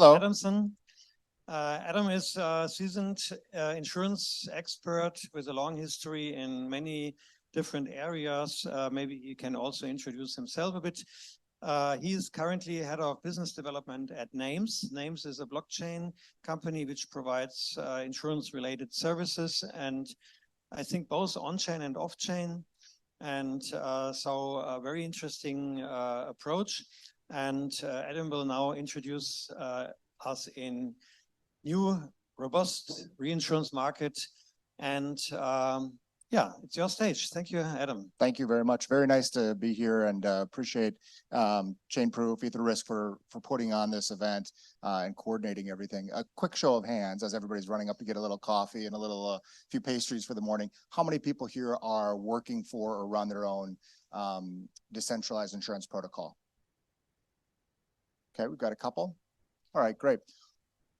Hello. Adamson. Adam is a seasoned insurance expert with a long history in many different areas. Maybe he can also introduce himself a bit. He is currently head of business development at Nayms. Nayms is a blockchain company which provides insurance-related services, and I think both on-chain and off-chain. And so a very interesting approach. And Adam will now introduce us in new robust reinsurance market. And yeah, it's your stage. Thank you, Adam. Thank you very much. Very nice to be here, and appreciate Chainproof, Ether Risk for putting on this event and coordinating everything. A quick show of hands as everybody's running up to get a little coffee and a little few pastries for the morning. How many people here are working for or run their own decentralized insurance protocol? Okay, we've got a couple. All right, great.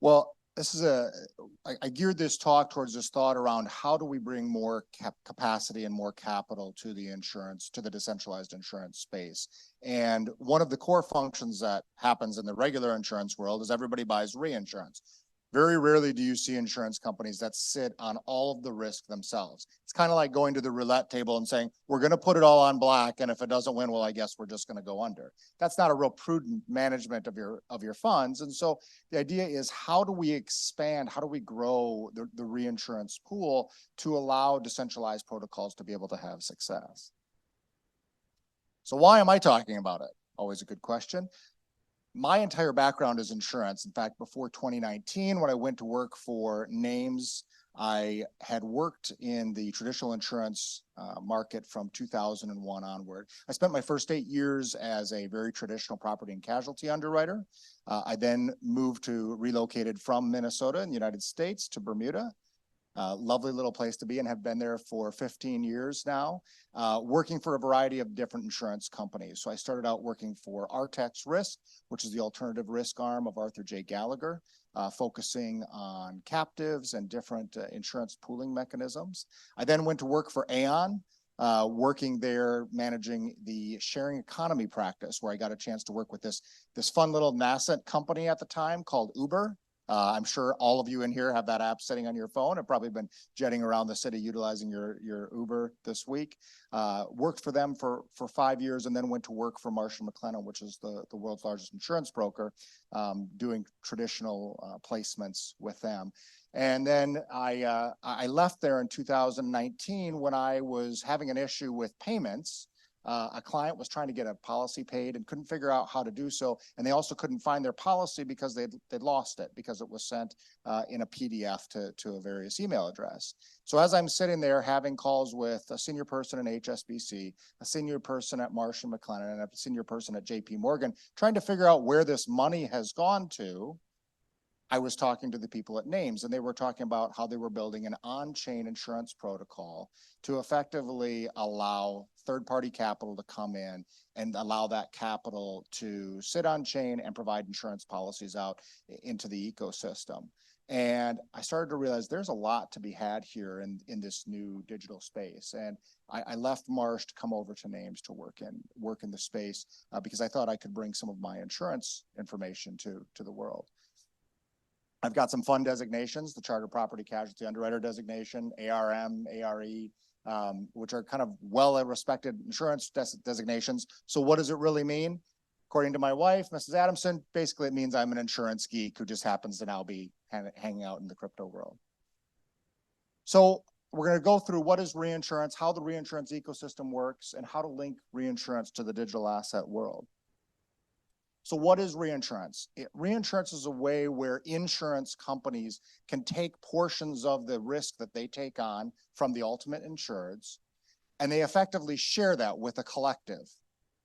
Well, this is I geared this talk towards this thought around how do we bring more capacity and more capital to the insurance, to the decentralized insurance space. And one of the core functions that happens in the regular insurance world is everybody buys reinsurance. Very rarely do you see insurance companies that sit on all of the risk themselves. It's kind of like going to the roulette table and saying, we're going to put it all on black, and if it doesn't win, well, I guess we're just going to go under. That's not a real prudent management of your funds. And so the idea is, how do we expand, how do we grow the reinsurance pool to allow decentralized protocols to be able to have success? So why am I talking about it? Always a good question. My entire background is insurance. In fact, before 2019, when I went to work for Nayms, I had worked in the traditional insurance market from 2001 onward. I spent my first 8 years as a very traditional property and casualty underwriter. I then relocated from Minnesota in the United States to Bermuda. Lovely little place to be, and have been there for 15 years now, working for a variety of different insurance companies. So I started out working for Artex Risk, which is the alternative risk arm of Arthur J. Gallagher, focusing on captives and different insurance pooling mechanisms. I then went to work for Aon, working there, managing the sharing economy practice, where I got a chance to work with this fun little nascent company at the time called Uber. I'm sure all of you in here have that app sitting on your phone. I've probably been jetting around the city utilizing your Uber this week. Worked for them for 5 years, and then went to work for Marsh & McLennan, which is the world's largest insurance broker, doing traditional placements with them. And then I left there in 2019 when I was having an issue with payments. A client was trying to get a policy paid and couldn't figure out how to do so. And they also couldn't find their policy because they'd lost it, because it was sent in a PDF to a various email address. So as I'm sitting there having calls with a senior person in HSBC, a senior person at Marsh & McLennan, and a senior person at JP Morgan, trying to figure out where this money has gone to, I was talking to the people at Nayms, and they were talking about how they were building an on-chain insurance protocol to effectively allow third-party capital to come in and allow that capital to sit on-chain and provide insurance policies out into the ecosystem. And I started to realize there's a lot to be had here in this new digital space. And I left Marsh to come over to Nayms to work in the space because I thought I could bring some of my insurance information to the world. I've got some fun designations: the Chartered Property Casualty Underwriter designation, ARM, ARE, which are kind of well-respected insurance designations. So what does it really mean? According to my wife, Mrs. Adamson, basically it means I'm an insurance geek who just happens to now be hanging out in the crypto world. So we're going to go through what is reinsurance, how the reinsurance ecosystem works, and how to link reinsurance to the digital asset world. So what is reinsurance? Reinsurance is a way where insurance companies can take portions of the risk that they take on from the ultimate insureds, and they effectively share that with a collective.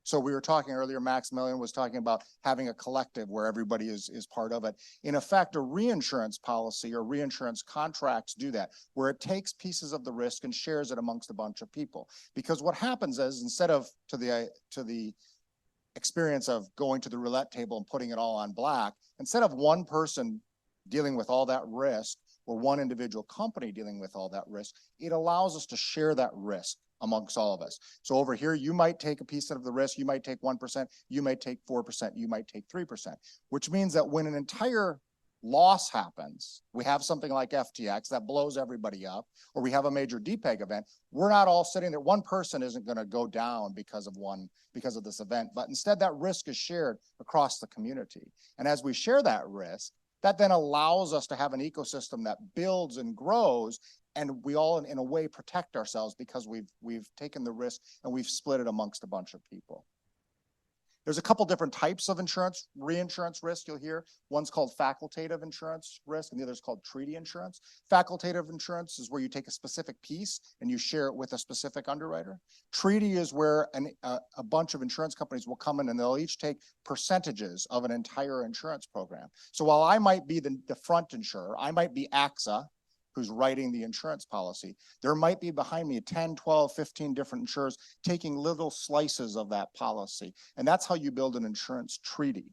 So we were talking earlier, Maximilian was talking about having a collective where everybody is part of it. In effect, a reinsurance policy or reinsurance contracts do that, where it takes pieces of the risk and shares it amongst a bunch of people. Because what happens is, instead of to the experience of going to the roulette table and putting it all on black, instead of one person dealing with all that risk or one individual company dealing with all that risk, it allows us to share that risk amongst all of us. So over here, you might take a piece of the risk, you might take 1%, you might take 4%, you might take 3%, which means that when an entire loss happens, we have something like FTX that blows everybody up, or we have a major DPEG event, we're not all sitting there. One person isn't going to go down because of this event, but instead that risk is shared across the community. And as we share that risk, that then allows us to have an ecosystem that builds and grows, and we all in a way protect ourselves because we've taken the risk and we've split it amongst a bunch of people. There's a couple different types of reinsurance risk you'll hear. One's called facultative insurance risk, and the other is called treaty insurance. Facultative insurance is where you take a specific piece and you share it with a specific underwriter. Treaty is where a bunch of insurance companies will come in and they'll each take percentages of an entire insurance program. So while I might be the front insurer, I might be AXA, who's writing the insurance policy. There might be behind me 10, 12, 15 different insurers taking little slices of that policy. And that's how you build an insurance treaty.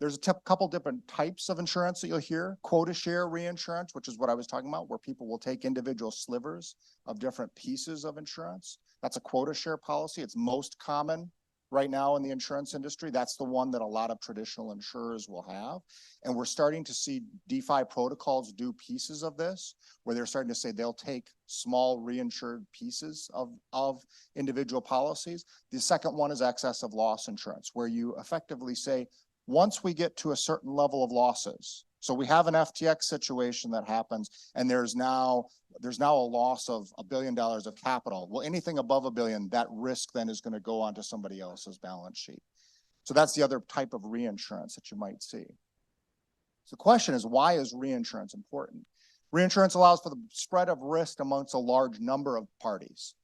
There's a couple different types of insurance that you'll hear. Quota share reinsurance, which is what I was talking about, where people will take individual slivers of different pieces of insurance. That's a quota share policy. It's most common right now in the insurance industry. That's the one that a lot of traditional insurers will have. And we're starting to see DeFi protocols do pieces of this, where they're starting to say they'll take small reinsured pieces of individual policies. The second one is excess of loss insurance, where you effectively say, once we get to a certain level of losses, so we have an FTX situation that happens, and there's now a loss of $1 billion of capital. Well, anything above $1 billion, that risk then is going to go onto somebody else's balance sheet. So that's the other type of reinsurance that you might see. So the question is, why is reinsurance important? Reinsurance allows for the spread of risk amongst a large number of parties.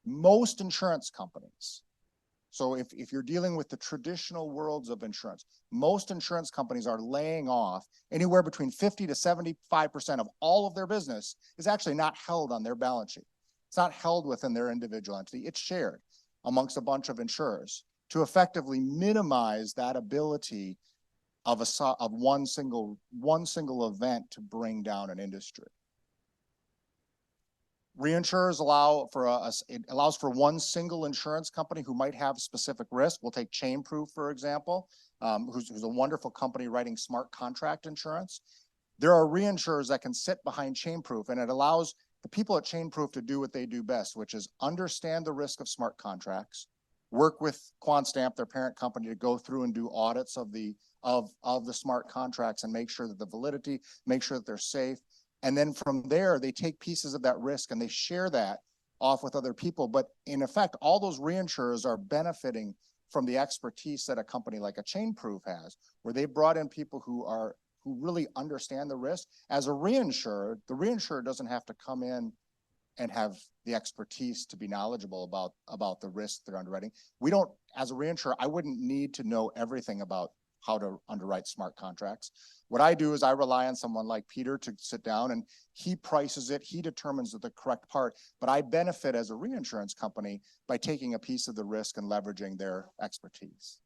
Most insurance companies, so if you're dealing with the traditional worlds of insurance, most insurance companies are laying off anywhere between 50 to 75% of all of their business is actually not held on their balance sheet. It's not held within their individual entity. It's shared amongst a bunch of insurers to effectively minimize that ability of one single event to bring down an industry. Reinsurers allows for one single insurance company who might have specific risk. We'll take Chainproof, for example, who's a wonderful company writing smart contract insurance. There are reinsurers that can sit behind Chainproof, and it allows the people at Chainproof to do what they do best, which is understand the risk of smart contracts, work with QuantStamp, their parent company, to go through and do audits of the smart contracts and make sure that the validity, make sure that they're safe. And then from there, they take pieces of that risk and they share that off with other people. But in effect, all those reinsurers are benefiting from the expertise that a company like a Chainproof has, where they brought in people who really understand the risk. As a reinsurer, the reinsurer doesn't have to come in and have the expertise to be knowledgeable about the risk they're underwriting. We don't, as a reinsurer, I wouldn't need to know everything about how to underwrite smart contracts. What I do is I rely on someone like Peter to sit down, and he prices it, he determines the correct part, but I benefit as a reinsurance company by taking a piece of the risk and leveraging their expertise.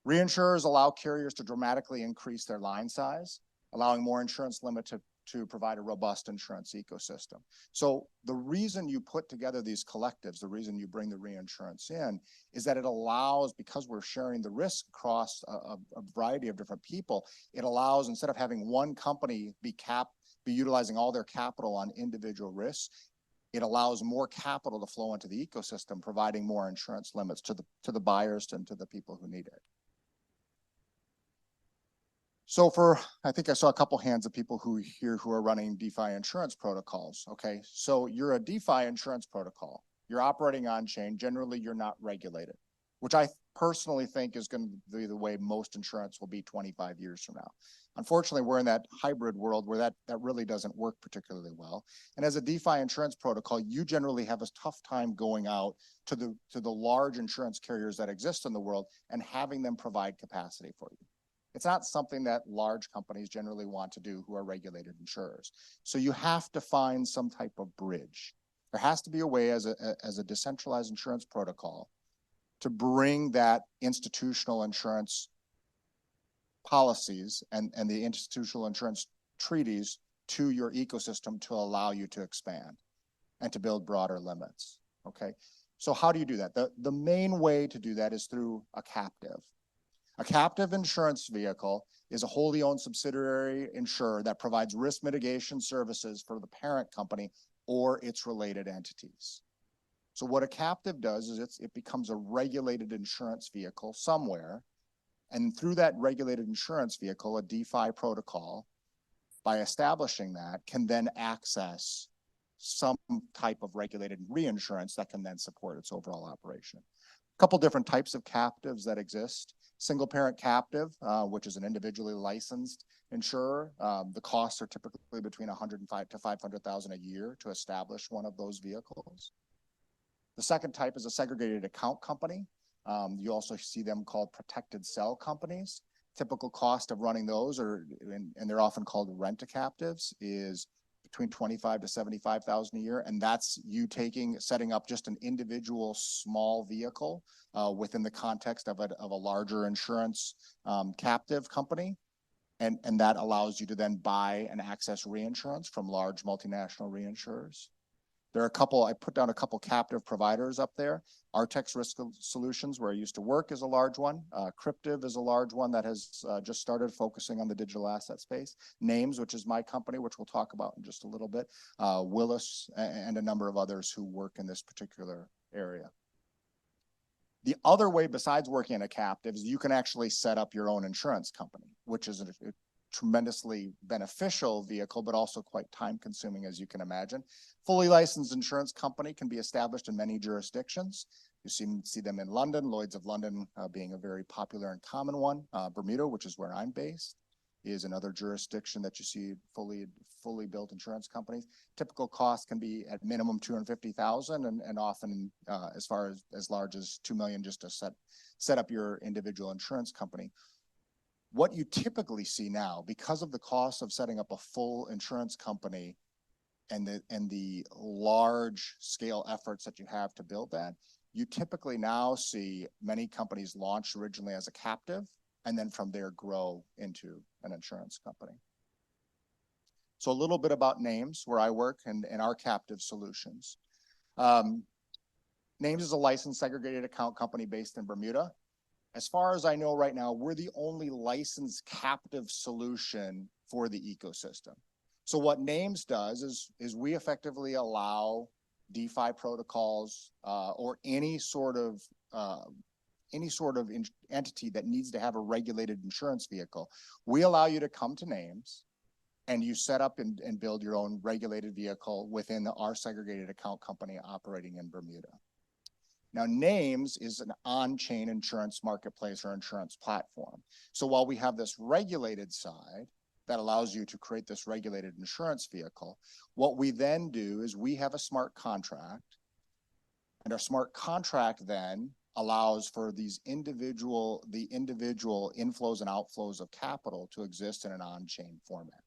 Reinsurers allow carriers to dramatically increase their line size, allowing more insurance limit to provide a robust insurance ecosystem. So the reason you put together these collectives, the reason you bring the reinsurance in, is that it allows, because we're sharing the risk across a variety of different people, it allows, instead of having one company be utilizing all their capital on individual risks, it allows more capital to flow into the ecosystem, providing more insurance limits to the buyers and to the people who need it. So I think I saw a couple hands of people who are running DeFi insurance protocols. Okay, so you're a DeFi insurance protocol. You're operating on chain. Generally, you're not regulated, which I personally think is going to be the way most insurance will be 25 years from now. Unfortunately, we're in that hybrid world where that really doesn't work particularly well. And as a DeFi insurance protocol, you generally have a tough time going out to the large insurance carriers that exist in the world and having them provide capacity for you. It's not something that large companies generally want to do who are regulated insurers. So you have to find some type of bridge. There has to be a way as a decentralized insurance protocol to bring that institutional insurance policies and the institutional insurance treaties to your ecosystem to allow you to expand. and to build broader limits. Okay. So how do you do that? The main way to do that is through a captive. A captive insurance vehicle is a wholly owned subsidiary insurer that provides risk mitigation services for the parent company or its related entities. So what a captive does is it becomes a regulated insurance vehicle somewhere. And through that regulated insurance vehicle, a DeFi protocol, by establishing that, can then access some type of regulated reinsurance that can then support its overall operation. A couple different types of captives that exist. Single parent captive, which is an individually licensed insurer. The costs are typically between $105,000 to $500,000 a year to establish one of those vehicles. The second type is a segregated account company. You also see them called protected cell companies. Typical cost of running those, and they're often called rent-a-captives, is between $25,000 to $75,000 a year, and that's you setting up just an individual small vehicle within the context of a larger insurance captive company, and that allows you to then buy and access reinsurance from large multinational reinsurers. There are I put down a couple captive providers up there. Artex Risk Solutions, where I used to work, is a large one. Cryptive is a large one that has just started focusing on the digital asset space. Nayms, which is my company, which we'll talk about in just a little bit. Willis, and a number of others who work in this particular area. The other way besides working in a captive is you can actually set up your own insurance company, which is a tremendously beneficial vehicle, but also quite time consuming, as you can imagine. Fully licensed insurance company can be established in many jurisdictions. You see them in London, Lloyd's of London being a very popular and common one. Bermuda, which is where I'm based, is another jurisdiction that you see fully built insurance companies. Typical cost can be at minimum $250,000 and often as large as $2 million just to set up your individual insurance company. What you typically see now, because of the cost of setting up a full insurance company and the large scale efforts that you have to build that, you typically now see many companies launch originally as a captive and then from there grow into an insurance company. So a little bit about Nayms, where I work, and our captive solutions. Nayms is a licensed segregated account company based in Bermuda. As far as I know right now, we're the only licensed captive solution for the ecosystem. So what Nayms does is we effectively allow DeFi protocols or any sort of entity that needs to have a regulated insurance vehicle. We allow you to come to Nayms and you set up and build your own regulated vehicle within our segregated account company operating in Bermuda. Now, Nayms is an on-chain insurance marketplace or insurance platform. So while we have this regulated side that allows you to create this regulated insurance vehicle, what we then do is we have a smart contract, and our smart contract then allows for the individual inflows and outflows of capital to exist in an on-chain format,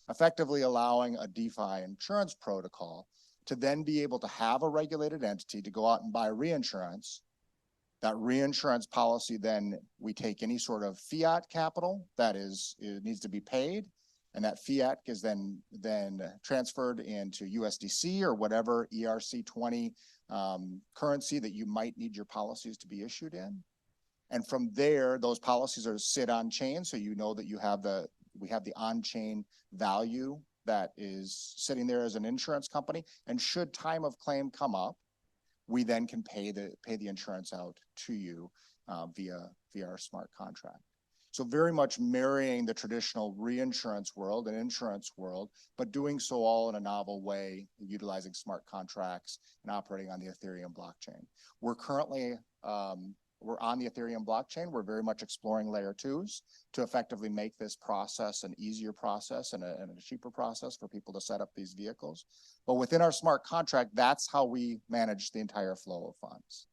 effectively allowing a DeFi insurance protocol to then be able to have a regulated entity to go out and buy reinsurance. That reinsurance policy, then we take any sort of fiat capital that it needs to be paid, and that fiat is then transferred into USDC or whatever ERC20 currency that you might need your policies to be issued in. And from there, those policies sit on chain, so you know that we have the on-chain value that is sitting there as an insurance company, and should time of claim come up, we then can pay the insurance out to you via our smart contract. So very much marrying the traditional reinsurance world and insurance world, but doing so all in a novel way, utilizing smart contracts and operating on the Ethereum blockchain. We're currently we're on the Ethereum blockchain. We're very much exploring layer 2s to effectively make this process an easier process and a cheaper process for people to set up these vehicles. But within our smart contract, that's how we manage the entire flow of funds.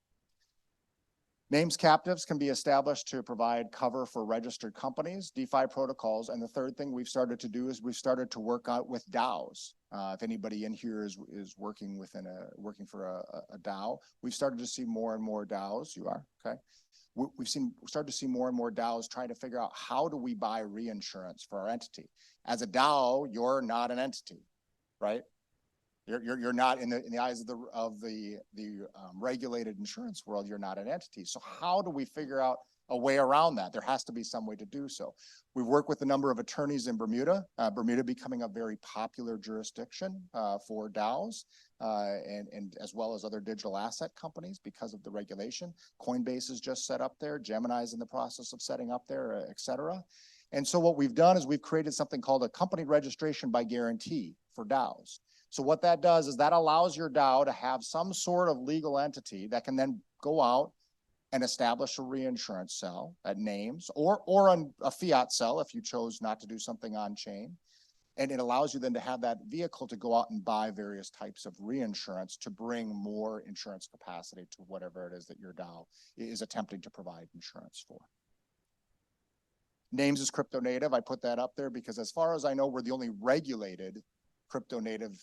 Nayms captives can be established to provide cover for registered companies, DeFi protocols, and the third thing we've started to do is we've started to work out with DAOs. If anybody in here is working for a DAO, we've started to see more and more DAOs. You are, okay? We've started to see more and more DAOs trying to figure out how do we buy reinsurance for our entity. As a DAO, you're not an entity, right? You're not in the eyes of the regulated insurance world. You're not an entity. So how do we figure out a way around that? There has to be some way to do so. We've worked with a number of attorneys in Bermuda. Bermuda becoming a very popular jurisdiction for DAOs and as well as other digital asset companies because of the regulation. Coinbase is just set up there. Gemini is in the process of setting up there, et cetera. And so what we've done is we've created something called a company registration by guarantee for DAOs. So what that does is that allows your DAO to have some sort of legal entity that can then go out and establish a reinsurance cell at Nayms or on a fiat cell if you chose not to do something on chain. And it allows you then to have that vehicle to go out and buy various types of reinsurance to bring more insurance capacity to whatever it is that your DAO is attempting to provide insurance for. Nayms is crypto native. I put that up there because as far as I know, we're the only regulated crypto native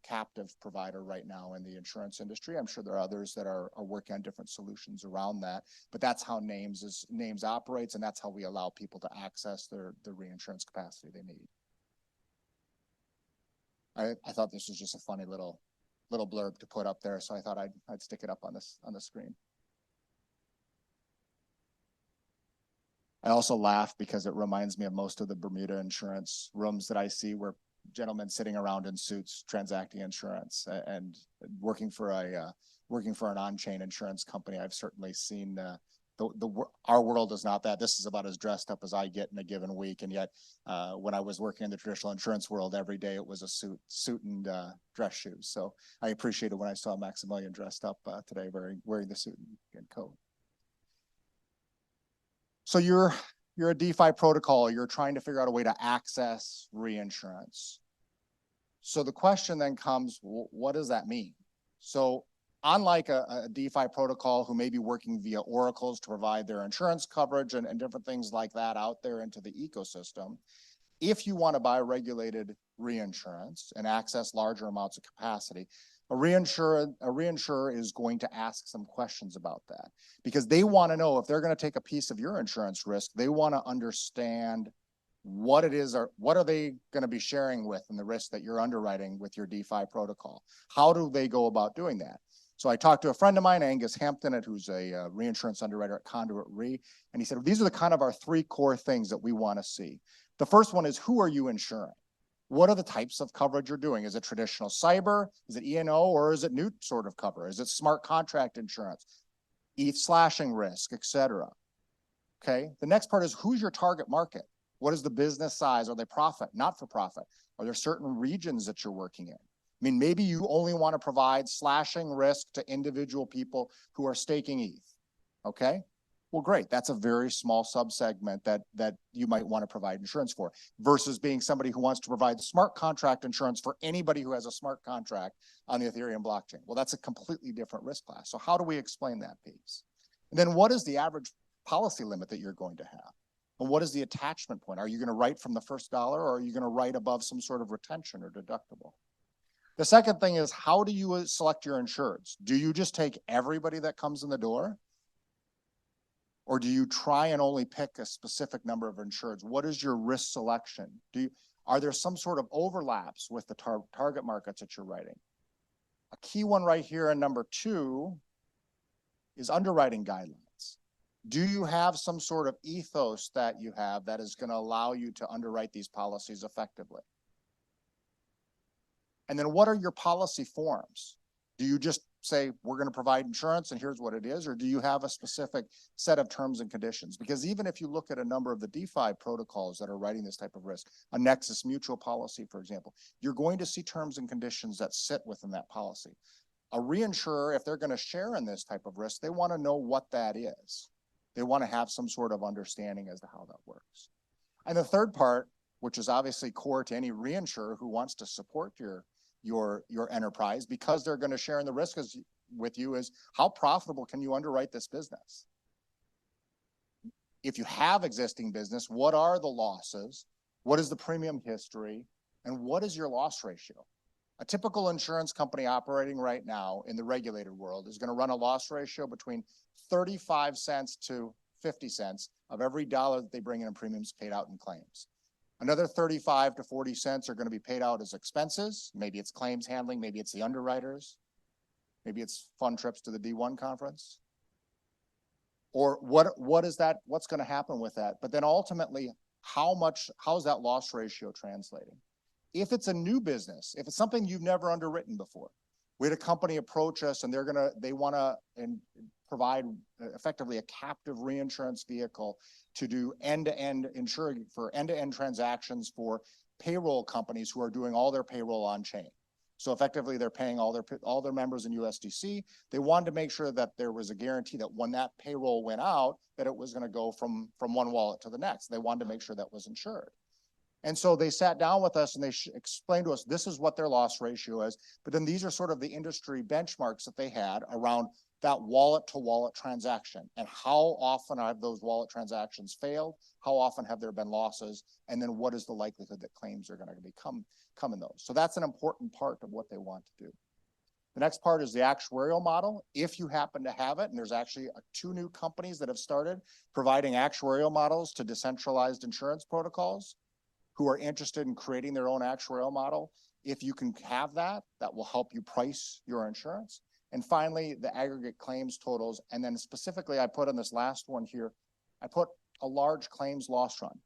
captive provider right now in the insurance industry. I'm sure there are others that are working on different solutions around that, but that's how Nayms operates, and that's how we allow people to access the reinsurance capacity they need. I thought this was just a funny little blurb to put up there, so I thought I'd stick it up on the screen. I also laugh because it reminds me of most of the Bermuda insurance rooms that I see where gentlemen sitting around in suits transacting insurance and working for an on-chain insurance company. I've certainly seen our world is not that. This is about as dressed up as I get in a given week, and yet when I was working in the traditional insurance world, every day it was a suit and dress shoes. So I appreciated when I saw Maximilian dressed up today, wearing the suit and coat. So you're a DeFi protocol. You're trying to figure out a way to access reinsurance. So the question then comes, what does that mean? So unlike a DeFi protocol who may be working via oracles to provide their insurance coverage and different things like that out there into the ecosystem, if you want to buy regulated reinsurance and access larger amounts of capacity, a reinsurer is going to ask some questions about that because they want to know if they're going to take a piece of your insurance risk, they want to understand what it is or what are they going to be sharing with and the risk that you're underwriting with your DeFi protocol. How do they go about doing that? So I talked to a friend of mine, Angus Hampton, who's a reinsurance underwriter at Conduit Re, and he said, these are the kind of our three core things that we want to see. The first one is, who are you insuring? What are the types of coverage you're doing? Is it traditional cyber? Is it E&O, or is it new sort of cover? Is it smart contract insurance, ETH slashing risk, et cetera? Okay. The next part is, who's your target market? What is the business size? Are they profit, not for profit? Are there certain regions that you're working in? I mean, maybe you only want to provide slashing risk to individual people who are staking ETH. Okay. Well, great. That's a very small subsegment that you might want to provide insurance for versus being somebody who wants to provide smart contract insurance for anybody who has a smart contract on the Ethereum blockchain. Well, that's a completely different risk class. So how do we explain that piece? And then what is the average policy limit that you're going to have? And what is the attachment point? Are you going to write from the first dollar, or are you going to write above some sort of retention or deductible? The second thing is, how do you select your insureds? Do you just take everybody that comes in the door? Or do you try and only pick a specific number of insureds? What is your risk selection? Are there some sort of overlaps with the target markets that you're writing? A key one right here in number 2 is underwriting guidelines. Do you have some sort of ethos that you have that is going to allow you to underwrite these policies effectively? And then what are your policy forms? Do you just say, we're going to provide insurance and here's what it is? Or do you have a specific set of terms and conditions? Because even if you look at a number of the DeFi protocols that are writing this type of risk, a Nexus mutual policy, for example, you're going to see terms and conditions that sit within that policy. A reinsurer, if they're going to share in this type of risk, they want to know what that is. They want to have some sort of understanding as to how that works. And the third part, which is obviously core to any reinsurer who wants to support your enterprise because they're going to share in the risk with you, is how profitable can you underwrite this business? If you have existing business, what are the losses? What is the premium history? And what is your loss ratio? A typical insurance company operating right now in the regulated world is going to run a loss ratio between 35 cents to 50 cents of every dollar that they bring in premiums paid out in claims. Another 35 to 40 cents are going to be paid out as expenses. Maybe it's claims handling, maybe it's the underwriters, maybe it's fun trips to the D1 conference. Or what is that? What's going to happen with that? But then ultimately, how's that loss ratio translating? If it's a new business, if it's something you've never underwritten before, we had a company approach us and they want to provide effectively a captive reinsurance vehicle to do end-to-end insuring for end-to-end transactions for payroll companies who are doing all their payroll on chain. So effectively they're paying all their members in USDC. They wanted to make sure that there was a guarantee that when that payroll went out, that it was going to go from one wallet to the next. They wanted to make sure that was insured. And so they sat down with us and they explained to us, this is what their loss ratio is. But then these are sort of the industry benchmarks that they had around that wallet to wallet transaction and how often have those wallet transactions failed? How often have there been losses? And then what is the likelihood that claims are going to come in those? So that's an important part of what they want to do. The next part is the actuarial model. If you happen to have it, and there's actually 2 new companies that have started providing actuarial models to decentralized insurance protocols who are interested in creating their own actuarial model. If you can have that, that will help you price your insurance. And finally, the aggregate claims totals. And then specifically, I put on this last one here, I put a large claims loss run.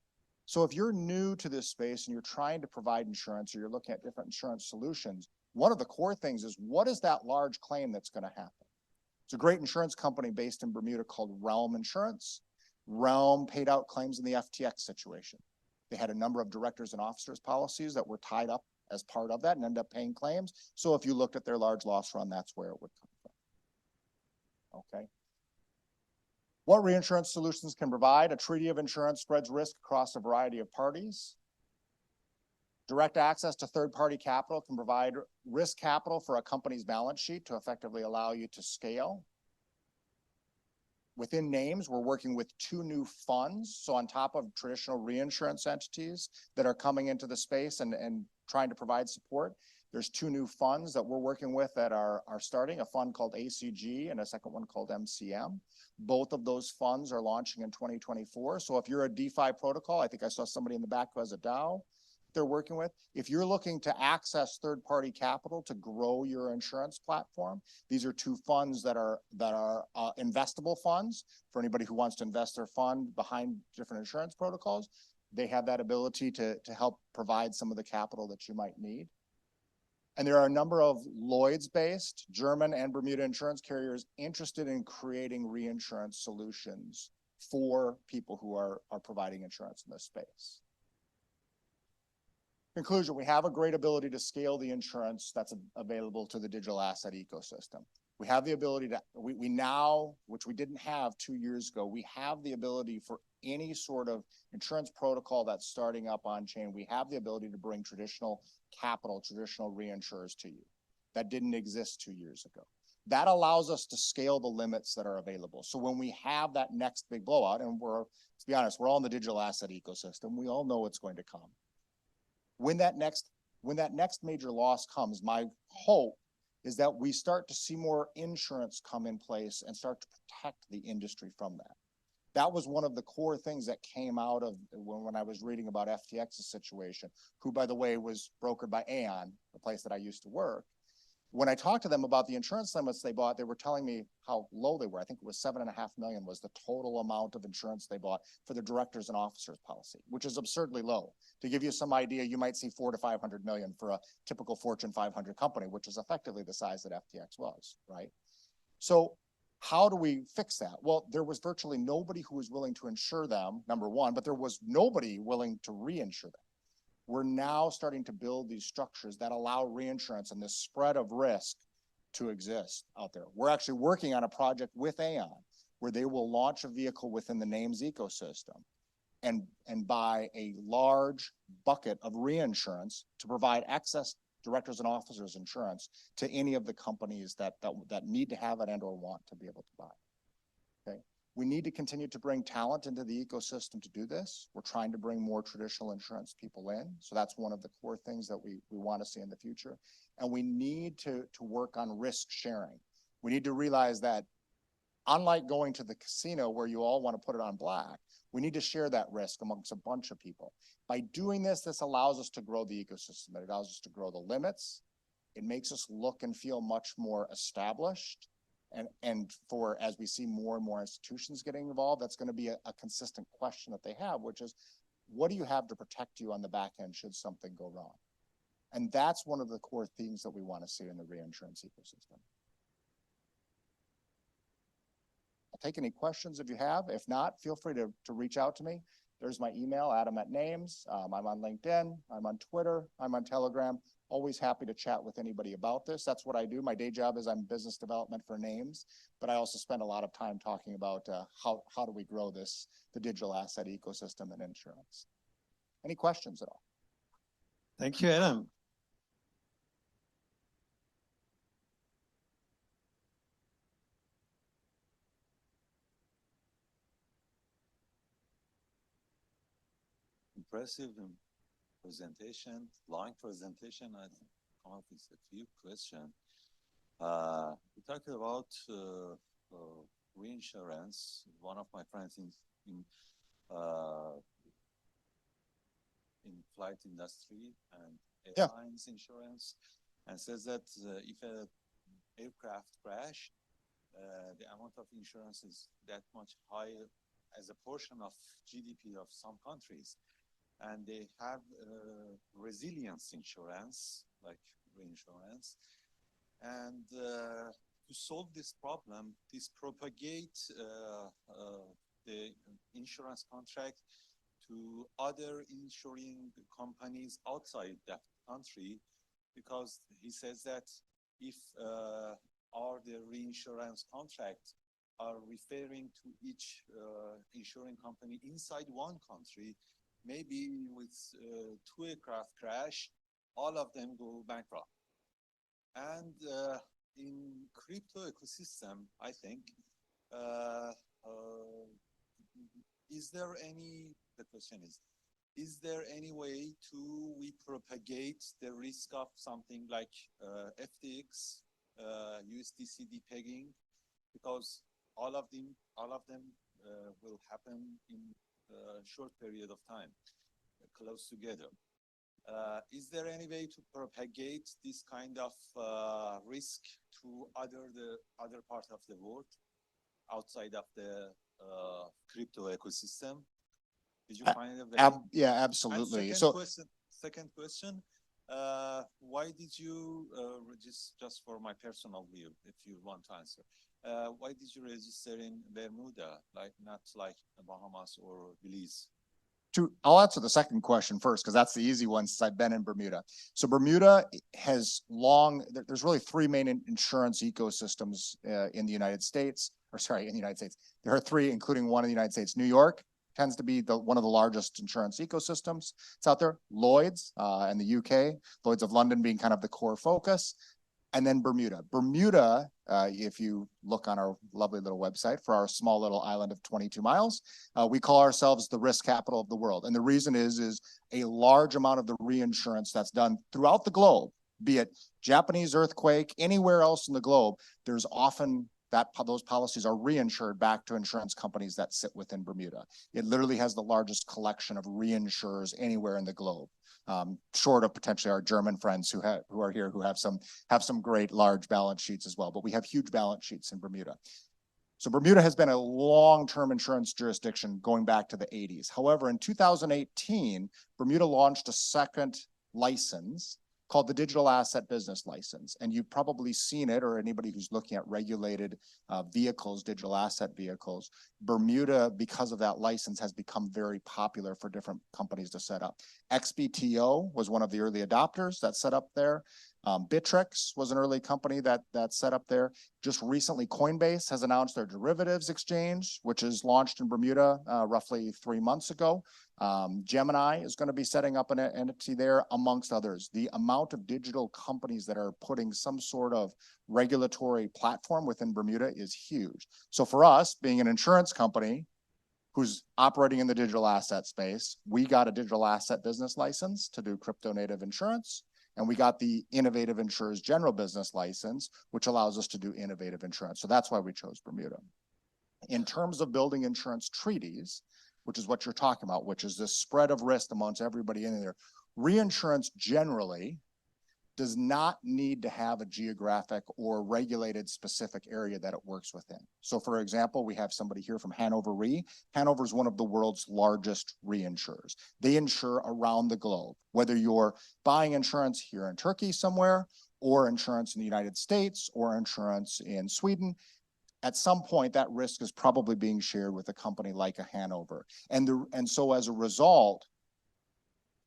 So if you're new to this space and you're trying to provide insurance or you're looking at different insurance solutions, one of the core things is what is that large claim that's going to happen? It's a great insurance company based in Bermuda called Realm Insurance. Realm paid out claims in the FTX situation. They had a number of directors and officers policies that were tied up as part of that and ended up paying claims. So if you looked at their large loss run, that's where it would come from. Okay. What reinsurance solutions can provide? A treaty of insurance spreads risk across a variety of parties. Direct access to third-party capital can provide risk capital for a company's balance sheet to effectively allow you to scale. Within Nayms, we're working with 2 new funds. So on top of traditional reinsurance entities that are coming into the space and trying to provide support, there's 2 new funds that we're working with that are starting, a fund called ACG and a second one called MCM. Both of those funds are launching in 2024. So if you're a DeFi protocol, I think I saw somebody in the back who has a DAO they're working with. If you're looking to access third-party capital to grow your insurance platform, these are 2 funds that are investable funds for anybody who wants to invest their fund behind different insurance protocols. They have that ability to help provide some of the capital that you might need. And there are a number of Lloyd's-based German and Bermuda insurance carriers interested in creating reinsurance solutions for people who are providing insurance in this space. Conclusion, we have a great ability to scale the insurance that's available to the digital asset ecosystem. We have the ability to, we now, which we didn't have 2 years ago, we have the ability for any sort of insurance protocol that's starting up on chain, we have the ability to bring traditional capital, traditional reinsurers to you. That didn't exist 2 years ago. That allows us to scale the limits that are available. So when we have that next big blowout, and to be honest, we're all in the digital asset ecosystem, we all know it's going to come. When that next major loss comes, my hope is that we start to see more insurance come in place and start to protect the industry from that. That was one of the core things that came out of when I was reading about FTX's situation, who, by the way, was brokered by Aon, the place that I used to work. When I talked to them about the insurance limits they bought, they were telling me how low they were. I think it was $7.5 million was the total amount of insurance they bought for the directors and officers policy, which is absurdly low. To give you some idea, you might see $400 to $500 million for a typical Fortune 500 company, which is effectively the size that FTX was, right? So how do we fix that? Well, there was virtually nobody who was willing to insure them, number one, but there was nobody willing to reinsure them. We're now starting to build these structures that allow reinsurance and this spread of risk to exist out there. We're actually working on a project with Aon where they will launch a vehicle within the Nayms ecosystem and buy a large bucket of reinsurance to provide excess directors and officers insurance to any of the companies that need to have it and or want to be able to buy. Okay. We need to continue to bring talent into the ecosystem to do this. We're trying to bring more traditional insurance people in. So that's one of the core things that we want to see in the future. And we need to work on risk sharing. We need to realize that unlike going to the casino where you all want to put it on black, We need to share that risk amongst a bunch of people. By doing this, this allows us to grow the ecosystem. It allows us to grow the limits. It makes us look and feel much more established. And for, as we see more and more institutions getting involved, that's going to be a consistent question that they have, which is, what do you have to protect you on the back end should something go wrong? And that's one of the core themes that we want to see in the reinsurance ecosystem. I'll take any questions if you have. If not, feel free to reach out to me. There's my email, Adam@Nayms. I'm on LinkedIn. I'm on Twitter. I'm on Telegram. Always happy to chat with anybody about this. That's what I do. My day job is I'm business development for Nayms, but I also spend a lot of time talking about how do we grow this, the digital asset ecosystem and insurance. Any questions at all? Thank you, Adam. Impressive presentation, long presentation. I come up with a few questions. We talked about reinsurance. One of my friends in flight industry and airlines insurance, and says that if an aircraft crash, the amount of insurance is that much higher as a portion of GDP of some countries. And they have resilience insurance, like reinsurance. And to solve this problem, this propagate the insurance contract to other insuring companies outside that country, because he says that if the reinsurance contract are referring to each insuring company inside one country, maybe with two aircraft crash, all of them go bankrupt. And in crypto ecosystem, I think, the question is there any way to we propagate the risk of something like FTX, USDC pegging, because all of them will happen in a short period of time, close together. Is there any way to propagate this kind of risk to other part of the world outside of the crypto ecosystem? Did you find a way? Yeah, absolutely. Second question, why did you just for my personal view, if you want to answer, why did you register in Bermuda, not like Bahamas or Belize? I'll answer the second question first, because that's the easy one since I've been in Bermuda. So Bermuda has there's really three main insurance ecosystems in the United States, in the United States. There are three, including one in the United States. New York tends to be one of the largest insurance ecosystems. It's out there. Lloyd's in the UK, Lloyd's of London being kind of the core focus. And then Bermuda. Bermuda, if you look on our lovely little website for our small little island of 22 miles, we call ourselves the risk capital of the world. And the reason is a large amount of the reinsurance that's done throughout the globe, be it Japanese earthquake, anywhere else in the globe, there's often those policies are reinsured back to insurance companies that sit within Bermuda. It literally has the largest collection of reinsurers anywhere in the globe. Short of potentially our German friends who are here who have some great large balance sheets as well, but we have huge balance sheets in Bermuda. So Bermuda has been a long-term insurance jurisdiction going back to the 80s. However, in 2018, Bermuda launched a second license called the Digital Asset Business License. And you've probably seen it, or anybody who's looking at regulated vehicles, digital asset vehicles. Bermuda, because of that license, has become very popular for different companies to set up. XBTO was one of the early adopters that set up there. Bittrex was an early company that set up there. Just recently, Coinbase has announced their derivatives exchange, which is launched in Bermuda roughly 3 months ago. Gemini is going to be setting up an entity there, amongst others. The amount of digital companies that are putting some sort of regulatory platform within Bermuda is huge. So for us, being an insurance company who's operating in the digital asset space, we got a digital asset business license to do crypto native insurance. And we got the Innovative Insurers General Business License, which allows us to do innovative insurance. So that's why we chose Bermuda. In terms of building insurance treaties, which is what you're talking about, which is this spread of risk amongst everybody in there. Reinsurance generally does not need to have a geographic or regulated specific area that it works within. So for example, we have somebody here from Hanover Re. Hanover is one of the world's largest reinsurers. They insure around the globe, whether you're buying insurance here in Turkey somewhere, or insurance in the United States, or insurance in Sweden. At some point, that risk is probably being shared with a company like a Hanover. And so as a result,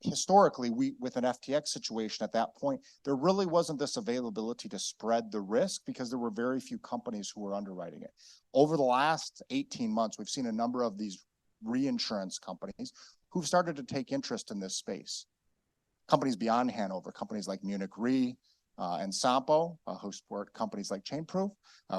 historically, with an FTX situation at that point, there really wasn't this availability to spread the risk because there were very few companies who were underwriting it. Over the last 18 months, we've seen a number of these reinsurance companies who've started to take interest in this space. Companies beyond Hanover, companies like Munich Re, and Sampo, who support companies like Chainproof.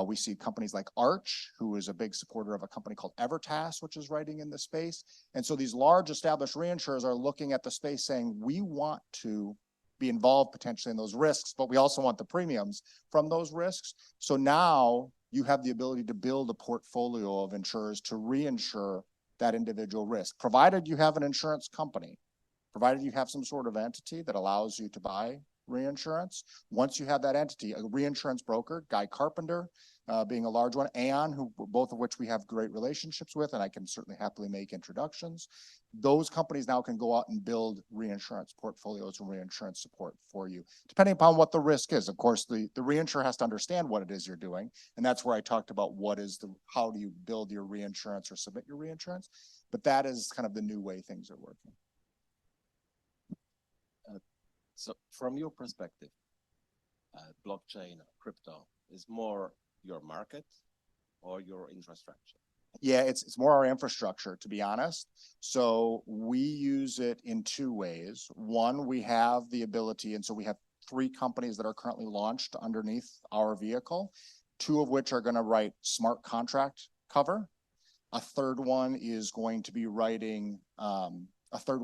We see companies like Arch, who is a big supporter of a company called Evertas, which is writing in the space. And so these large established reinsurers are looking at the space saying, we want to be involved potentially in those risks, but we also want the premiums from those risks. So now you have the ability to build a portfolio of insurers to reinsure that individual risk, provided you have an insurance company, provided you have some sort of entity that allows you to buy reinsurance. Once you have that entity, a reinsurance broker, Guy Carpenter, being a large one, Aon, both of which we have great relationships with, and I can certainly happily make introductions. Those companies now can go out and build reinsurance portfolios and reinsurance support for you, depending upon what the risk is. Of course, the reinsurer has to understand what it is you're doing, and that's where I talked about how do you build your reinsurance or submit your reinsurance. But that is kind of the new way things are working. So from your perspective, blockchain or crypto is more your market or your infrastructure? Yeah, it's more our infrastructure, to be honest. So we use it in two ways. One, we have the ability, and so we have 3 companies that are currently launched underneath our vehicle, 2 of which are going to write smart contract cover. A third one is going to be writing cyber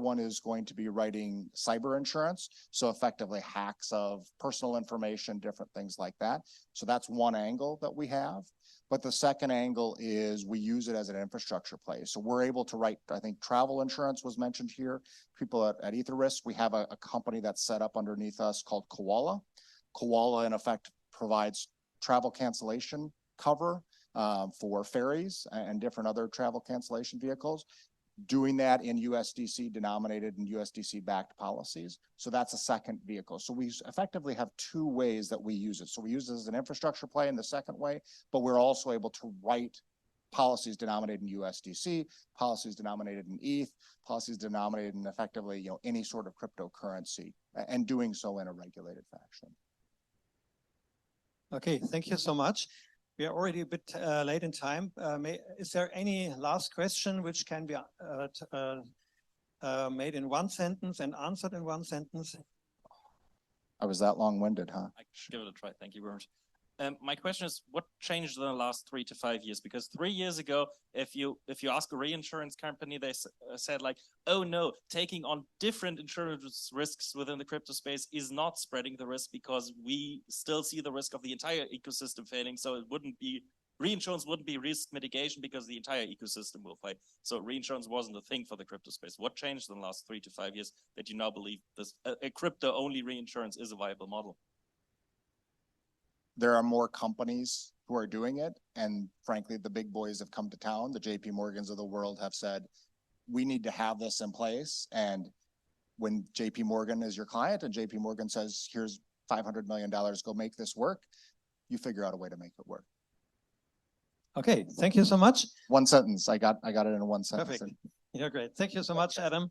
insurance. So effectively hacks of personal information, different things like that. So that's one angle that we have. But the second angle is we use it as an infrastructure play. So we're able to write, I think travel insurance was mentioned here. People at Ether Risk, we have a company that's set up underneath us called Koala. Koala in effect provides travel cancellation cover for ferries and different other travel cancellation vehicles, doing that in USDC denominated and USDC backed policies. So that's a second vehicle. So we effectively have 2 ways that we use it. So we use it as an infrastructure play in the second way, but we're also able to write policies denominated in USDC, policies denominated in ETH, policies denominated in effectively, any sort of cryptocurrency, and doing so in a regulated fashion. Okay, thank you so much. We are already a bit late in time. Is there any last question which can be made in 1 sentence and answered in 1 sentence? I was that long-winded, huh? I give it a try. Thank you very much. My question is, what changed in the last 3 to 5 years? Because 3 years ago, if you ask a reinsurance company, they said like, oh no, taking on different insurance risks within the crypto space is not spreading the risk because we still see the risk of the entire ecosystem failing. So reinsurance wouldn't be risk mitigation because the entire ecosystem will fail. So reinsurance wasn't a thing for the crypto space. What changed in the last 3 to 5 years that you now believe this a crypto only reinsurance is a viable model? There are more companies who are doing it. And frankly, the big boys have come to town. The JP Morgans of the world have said, we need to have this in place. And when JP Morgan is your client and JP Morgan says, here's $500 million, go make this work, you figure out a way to make it work. Okay, thank you so much. 1 sentence. I got it in 1 sentence. Perfect. You're great. Thank you so much, Adam.